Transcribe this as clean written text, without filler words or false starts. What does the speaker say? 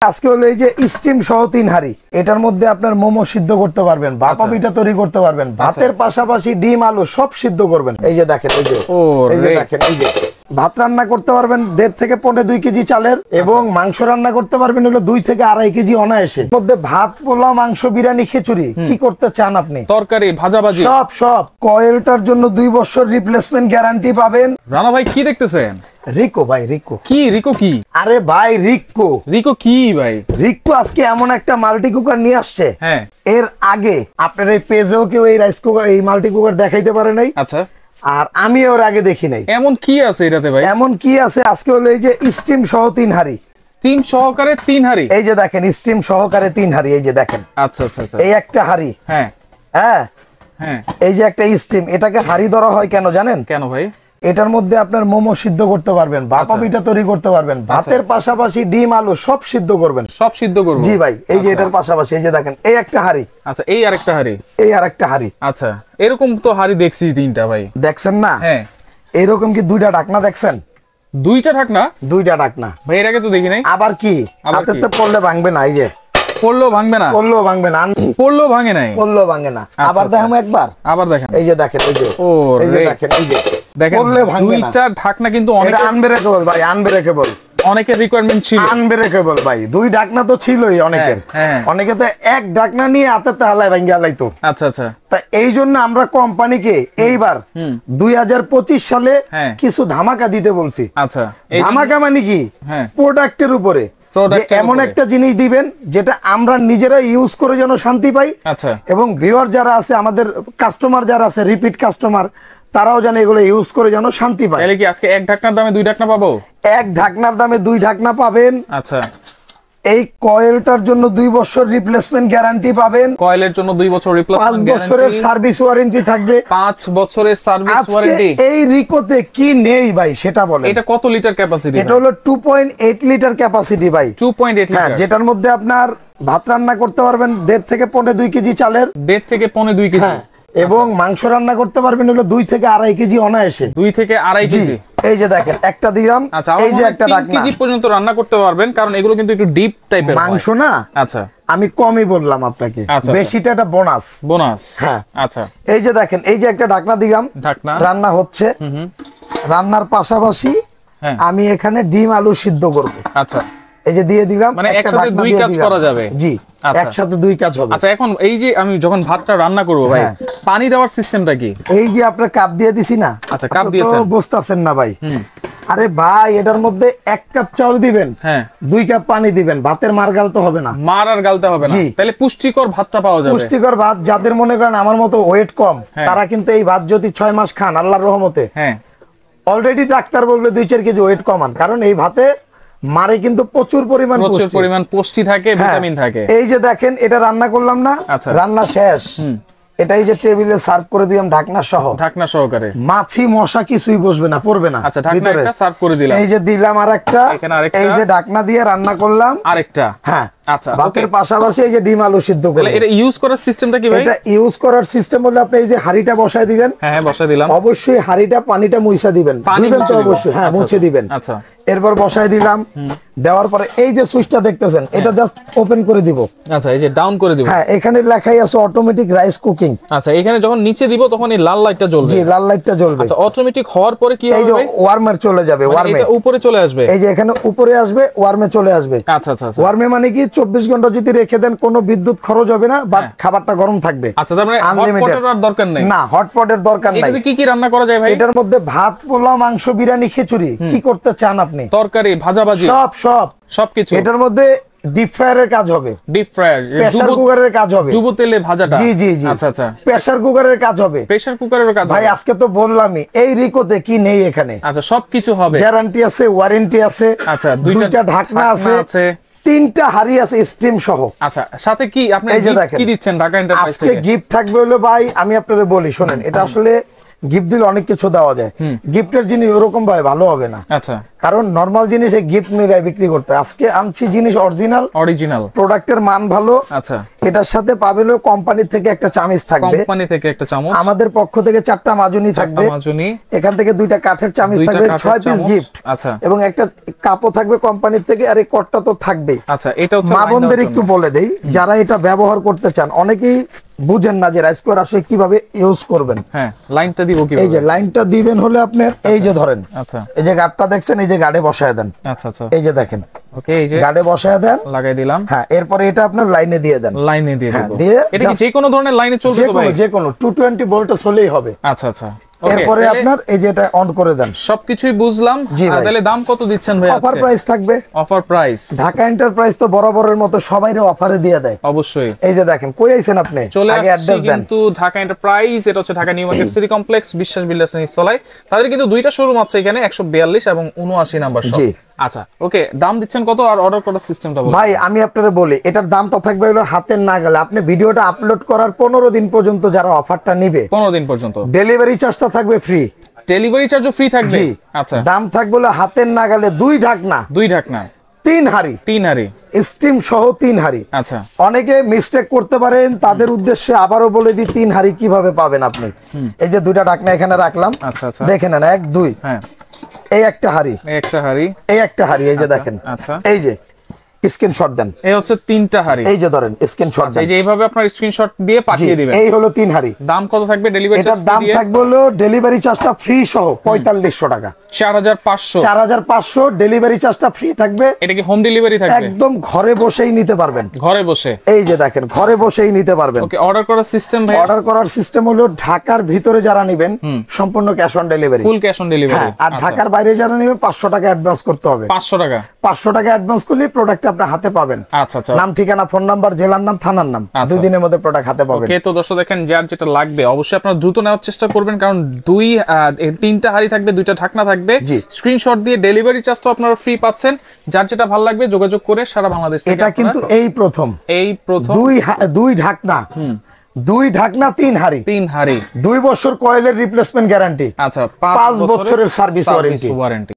আজকে হলো এই যে স্টিম সহ 3 হাঁড়ি, এটার মধ্যে আপনার মোমো সিদ্ধ করতে পারবেন, ভাপা পিঠা তৈরি করতে পারবেন, ভাতের পাশাপাশি ডিম আলু সব সিদ্ধ করবেন। এই যে দেখেন, এই যে দেখেন, এই যে ভাত রান্না করতে পারবেন 1.5 থেকে 2.5 কেজি চালের, এবং মাংস রান্না করতে পারবেন হলো 2 থেকে 2.5 কেজি অনায়াসে। মধ্যে ভাত, পোলাও, মাংস, বিরিয়ানি, খিচুড়ি কি করতে চান আপনি, তরকারি, ভাজাভাজি সব। কয়েলটার জন্য 2 বছর রিপ্লেসমেন্ট গ্যারান্টি পাবেন। রানা ভাই কি দেখতেছেন? রিকো ভাই, রিকো কি? আরে ভাই রিকো কি ভাই? রিকো আজকে এমন একটা মাল্টি কুকার নিয়ে আসছে। হ্যাঁ, এর আগে আপনার এই পেজেও কেউ এই রাইস কুকার, এই মাল্টি কুকার দেখাইতে পারে নাই। আচ্ছা, আর আমি ওর আগে দেখি নাই। এমন কি আছে এটাতে ভাই? এমন কি আছে, আজকে হলো এই যে স্টিম সহ 3 হাঁড়ি, স্টিম সহকারে 3 হাঁড়ি। এই যে দেখেন স্টিম সহকারে 3 হাঁড়ি, এই যে দেখেন। আচ্ছা, এই একটা হাঁড়ি, হ্যাঁ, এই যে একটা স্টিম, এটাকে হাঁড়ি ধরা হয় কেন জানেন? কেন ভাই? এটার মধ্যে আপনার মোমো সিদ্ধ করতে পারবেন, ভাপা পিঠা তৈরি করতে পারবেন, ভাতের পাশাপাশি ডিম আলু সব সিদ্ধ করবেন। সব সিদ্ধ করব? জি ভাই, এই যে এটার পাশাপাশি এই যে দেখেন এই একটা হাঁড়ি। আচ্ছা, এই আরেকটা হাঁড়ি, এই আরেকটা হাঁড়ি। আচ্ছা, এরকম তো হাঁড়ি দেখছি 3টা ভাই। দেখছেন না? হ্যাঁ। এরকম কি 2টা ঢাকনা দেখছেন? 2টা ঢাকনা? 2টা ঢাকনা ভাই, এর আগে তো দেখি নাই। আবার কি হাতেতে পড়লে ভাঙবে না? এই যে পড়লেও ভাঙবে না? পড়লেও ভাঙবে না, পড়লেও ভাঙে নাই? পড়লেও ভাঙে না। আবার দেখাবো একবার, আবার দেখেন। এই যে দেখেন, এই যে দেখেন, এই যে দেখেন, পড়লে ভাঙবে না। 2টা ঢাকনা কিন্তু অনেক আনব্রেকেবল ভাই, আনব্রেকেবল। অনেকের রিকোয়ারমেন্ট ছিল আনব্রেকেবল ভাই, 2 ঢাকনা তো ছিলই অনেকের। অনেকে তো এক ঢাকনা নিয়ে হাতেতে হালায় ভাঙে হালাইতো। আচ্ছা, তা এই জন্য আমরা কোম্পানিকে এইবার 2025 সালে কিছু ধামাকা দিতে বলছি। আচ্ছা, ধামাকা মানে কি? প্রোডাক্টের উপরে এমন একটা জিনিস দিবেন যেটা আমরা নিজেরা ইউজ করে যেন শান্তি পাই। আচ্ছা, এবং ভিউয়ার যারা আছে, আমাদের কাস্টমার যারা আছে, রিপিট কাস্টমার, তারাও যেন এগুলো ইউজ করে যেন শান্তি পায়। তাহলে কি আজকে এক ঢাকনার দামে 2 ঢাকনা পাবো? এক ঢাকনার দামে 2 ঢাকনা পাবেন। আচ্ছা, এই কয়েলটার জন্য 2 বছর রিপ্লেসমেন্ট গ্যারান্টি পাবেন। কয়েলের জন্য 2 বছর রিপ্লেসমেন্ট গ্যারান্টি, 5 বছরের সার্ভিস ওয়ারেন্টি থাকবে। 5 বছরের সার্ভিস ওয়ারেন্টি। এই রিকোতে কি নেই ভাই সেটা বলেন। এটা কত লিটার ক্যাপাসিটি? এটা হলো 2.8 লিটার ক্যাপাসিটি ভাই। 2.8 লিটার, যেটার মধ্যে আপনার ভাত রান্না করতে পারবেন 1.5 থেকে 2.5 কেজি চালের, 1.5 থেকে 2.5 কেজি। এবং মাংস রান্না করতে পারবেন হলো 2 থেকে 2.5 কেজি অনায়াসে। 2 থেকে 2.5 কেজি। এই যে দেখেন একটা দিলাম। আচ্ছা, এই যে একটা 3 কেজি পর্যন্ত রান্না করতে পারবেন, কারণ এগুলো কিন্তু একটু ডিপ টাইপের মাংস না। আচ্ছা, আমি কমই বললাম আপনাকে, বেশিটা একটা বোনাস। হ্যাঁ, আচ্ছা, এই যে দেখেন এই যে একটা ঢাকনা দিলাম, ঢাকনা রান্না হচ্ছে। রান্নার পাশাপাশি আমি এখানে ডিম আলু সিদ্ধ করব। আচ্ছা, এই যে দিয়ে দিলাম, মানে একসাথে 2 কাজ করা যাবে। জি, একসাথে 2 কাজ হবে। আচ্ছা, এখন এই যে আমি যখন ভাতটা রান্না করব ভাই, পানি দেওয়ার সিস্টেমটা কি? এই যে আপনার কাপ দিয়ে দিছি না। আচ্ছা, কাপ দিয়েছেন, বুঝতাছেন না ভাই? আরে ভাই, এটার মধ্যে 1 কাপ চাউল দিবেন, 2 কাপ পানি দিবেন, ভাতের মার গালতে হবে না। মার আর গালতে হবে না, তাহলে পুষ্টিকর ভাতটা পাওয়া যাবে। পুষ্টিকর ভাত যাদের মনে করেন আমার মতো ওয়েট কম, তারা কিন্তু এই ভাত যদি 6 মাস খান আল্লাহর রহমতে, অলরেডি ডাক্তার বলবে 2-4 কেজি ওয়েট কমান। কারণ এই ভাতে মারে কিন্তু প্রচুর পরিমাণ পুষ্টি থাকে, ভিটামিন থাকে। এই যে দেখেন এটা রান্না করলাম না, রান্না শেষ। এটাই যে টেবিলে সার্ভ করে দিলাম ঢাকনা সহকারে। মাছি মশা কিছুই বসবে না, পড়বে না। আচ্ছা, ঢাকনা একটা সার্ভ করে দিলাম। এই যে দিলাম আরেকটা, এই যে ঢাকনা দিয়ে রান্না করলাম আরেকটা। হ্যাঁ, আচ্ছা, ভাতের পাশাপাশি এই যে ডিম আলু সিদ্ধ করলাম। এটা ইউজ করার সিস্টেমটা কি ভাই? এটা ইউজ করার সিস্টেম হলো আপনি এই যে হাঁড়িটা বসায় দিবেন। হ্যাঁ, বসায় দিলাম। অবশ্যই হাঁড়িটা পানিটা মুছে দিবেন, দিবেন তো অবশ্যই। হ্যাঁ, মুছে দিবেন। আচ্ছা, এরপর বসায় দিলাম। দেওয়ার পরে এই যে সুইচটা দেখতেছেন, এটা জাস্ট ওপেন করে দিব। আচ্ছা, এই যে ডাউন করে দিব। হ্যাঁ, এখানে লেখাই আছে অটোমেটিক রাইস কুকিং। আচ্ছা, এখানে যখন নিচে দিব তখন এই লাল লাইটটা জ্বলবে। জি, লাল লাইটটা জ্বলবে। আচ্ছা, অটোমেটিক হওয়ার পরে কি হবে? এই যে ওয়ার্মার চলে যাবে, ওয়ার্মে এটা উপরে চলে আসবে। এই যে এখানে উপরে আসবে, ওয়ার্মে চলে আসবে। আচ্ছা, ওয়ার্মে মানে কি 24 ঘন্টা যদি রেখে দেন কোনো বিদ্যুৎ খরচ হবে না, বাট খাবারটা গরম থাকবে। আচ্ছা, তার মানে হটপটের আর দরকার নেই। না, হটপটের দরকার নাই। এটাতে কি রান্না করা যায় ভাই? এটার মধ্যে ভাত, পোলাও, মাংস, বিরিয়ানি, খিচুড়ি কি করতে চান আপনি, তরকারি, ভাজাভাজি, সবকিছু। এটার মধ্যে ডিপ ফ্রায়ারের কাজ হবে, ডিপ ফ্রায়ার, প্রেসার কুকারের কাজ হবে, ডুবো তেলে ভাজাটা। জি। আচ্ছা, প্রেসার কুকারের কাজ হবে, প্রেসার কুকারেরও কাজ ভাই। আজকে তো বললামই এই রিকোতে কি নেই এখানে। আচ্ছা, সবকিছু হবে, গ্যারান্টি আছে, ওয়ারেন্টি আছে। আচ্ছা, 2টা ঢাকনা আছে, 3টা হাঁড়ি আছে স্টিম সহ। আচ্ছা, সাথে কি আপনি কি দিচ্ছেন ঢাকা এন্টারপ্রাইজ থেকে? আজকে গিফট থাকবে হলো ভাই, আমি আপনাদের বলি শুনেন, এটা আসলে গিফট দিলে অনেক কিছু দেওয়া যায়, গিফটের জিনিস ওরকম ভাবে ভালো হবে না। আচ্ছা, কারণ নরমাল জিনিসে গিফট মিলাই বিক্রি করতে হয়। আজকে আনছি জিনিস অরিজিনাল, প্রোডাক্টের মান ভালো। আচ্ছা, এটার সাথে পাবেন কোম্পানি থেকে একটা চামচ থাকবে, কোম্পানি থেকে একটা চামচ, আমাদের পক্ষ থেকে 4টা মাজুনি থাকবে, এখান থেকে 2টা কাঠের চামচ থাকবে, 6 পিস গিফট। আচ্ছা, এবং একটা কাপও থাকবে কোম্পানির থেকে, আর এই কটটা তো থাকবেই। আচ্ছা, এটা হচ্ছে মা বোনদের একটু বলে দেই, যারা এটা ব্যবহার করতে চান, অনেকেই বুঝেন না যে রাইস কুকার আসলে কিভাবে ইউজ করবেন। হ্যাঁ, লাইনটা দিব কিভাবে? এই যে লাইনটা দিবেন হলে আপনার এই যে ধরেন, আচ্ছা, এই যে গাড়টা দেখছেন, এই যে গাড়ে বসায় দেন। আচ্ছা, আচ্ছা, এই যে দেখেন, ওকে, এই যে গাড়ে বসায় দেন, লাগাই দিলাম। হ্যাঁ, এরপরে এটা আপনার লাইনে দিয়ে দেন, লাইনে দিয়ে দেব। দিয়ে এটা কি যে কোনো ধরনের লাইনে চলবে তো ভাই? যে কোনো 220 ভোল্ট চলেই হবে। আচ্ছা, আচ্ছা, এরপরে আপনার এই যে এটা অন করে দেন। সবকিছুই বুঝলাম। তাহলে দাম কত দিচ্ছেন ভাই? অফার প্রাইস থাকবে। অফার প্রাইস, ঢাকা এন্টারপ্রাইজ তো বরাবরের মতো সবাইরে অফারে দিয়ে দেয়। অবশ্যই। এই যে দেখেন, কই আইছেন আপনি? চলে আগে আসছি অ্যাড্রেস দেন। কিন্তু ঢাকা এন্টারপ্রাইজ, এটা হচ্ছে Dhaka new market city complex, বিশ্বাস বিল্ডার্স নিচতলায়। তাদের কিন্তু দুইটা শোরুম আছে এখানে, 142 এবং 79 নাম্বার শপ। জি। আচ্ছা, ওকে, দাম দিচ্ছেন কত আর অর্ডার করার সিস্টেমটা বলুন ভাই। আমি আপনারে বলি, এটার দামটা থাকবে হলো হাতের নাগালে। আপনি ভিডিওটা আপলোড করার 15 দিন পর্যন্ত যারা অফারটা নিবে, 15 দিন পর্যন্ত ডেলিভারি চার্জটা থাকবে ফ্রি। ডেলিভারি চার্জও ফ্রি থাকবে? জি। আচ্ছা, দাম থাকবে হলো হাতের নাগালে 2 ঢাকনা, 2 ঢাকনা, 3 হাঁড়ি, 3 হাঁড়ি স্টিম সহ 3 হাঁড়ি। আচ্ছা, অনেকে মিস্টেক করতে পারেন, তাদের উদ্দেশ্যে আবারও বলে দিই 3 হাঁড়ি কিভাবে পাবেন আপনি। এই যে 2টা ঢাকনা এখানে রাখলাম, আচ্ছা, আচ্ছা, দেখে নেন, 1 2। হ্যাঁ, এই একটা হাঁড়ি, একটা হাঁড়ি, এই একটা হাঁড়ি, এই যে দেখেন। আচ্ছা, এই যে স্ক্রিনশট দেন, এই হচ্ছে 3টা হাঁড়ি। এই যে ধরেন স্ক্রিনশট দেন, এই যে এইভাবে আপনার স্ক্রিনশট দিয়ে পাঠিয়ে দিবেন। এই হলো 3 হাঁড়ি। দাম কত থাকবে ডেলিভারি চার্জ? এটার দাম থাকবে হলো ডেলিভারি চার্জটা ফ্রি সহ 4500 টাকা। 4500, 4500 ডেলিভারি চার্জটা ফ্রি থাকবে। এটা কি হোম ডেলিভারি থাকবে? একদম ঘরে বসেই নিতে পারবেন, ঘরে বসে। এই যে দেখেন, ঘরে বসেই নিতে পারবেন। ওকে, অর্ডার করার সিস্টেম ভাই? অর্ডার করার সিস্টেম হলো ঢাকার ভিতরে যারা নেবেন সম্পূর্ণ cash on delivery, full cash on delivery. আর ঢাকার বাইরে যারা নেবেন 500 টাকা অ্যাডভান্স করতে হবে। 500 টাকা, 500 টাকা অ্যাডভান্স করলে প্রোডাক্ট আপনার হাতে পাবেন। আচ্ছা, আচ্ছা, নাম, ঠিকানা, ফোন নাম্বার, জেলার নাম, থানার নাম, 2 দিনের মধ্যে প্রোডাক্ট হাতে পাবেন। ওকে, তো দর্শক দেখেন, যার যেটা লাগবে অবশ্যই আপনারা দ্রুত নেওয়ার চেষ্টা করবেন, কারণ 3টা হাঁড়ি থাকবে, 2টা ঢাকনা থাকবে। স্ক্রিনশট দিয়ে ডেলিভারি চার্জ তো আপনারা ফ্রি পাচ্ছেন। যার যেটা ভালো লাগবে যোগাযোগ করে সারা বাংলাদেশ থেকে। এটা কিন্তু এই প্রথম 2 ঢাকনা, 2 ঢাকনা 3 হাঁড়ি, 3 হাঁড়ি, 2 বছর কয়েলের রিপ্লেসমেন্ট গ্যারান্টি। আচ্ছা, 5 বছরের সার্ভিস ওয়ারেন্টি।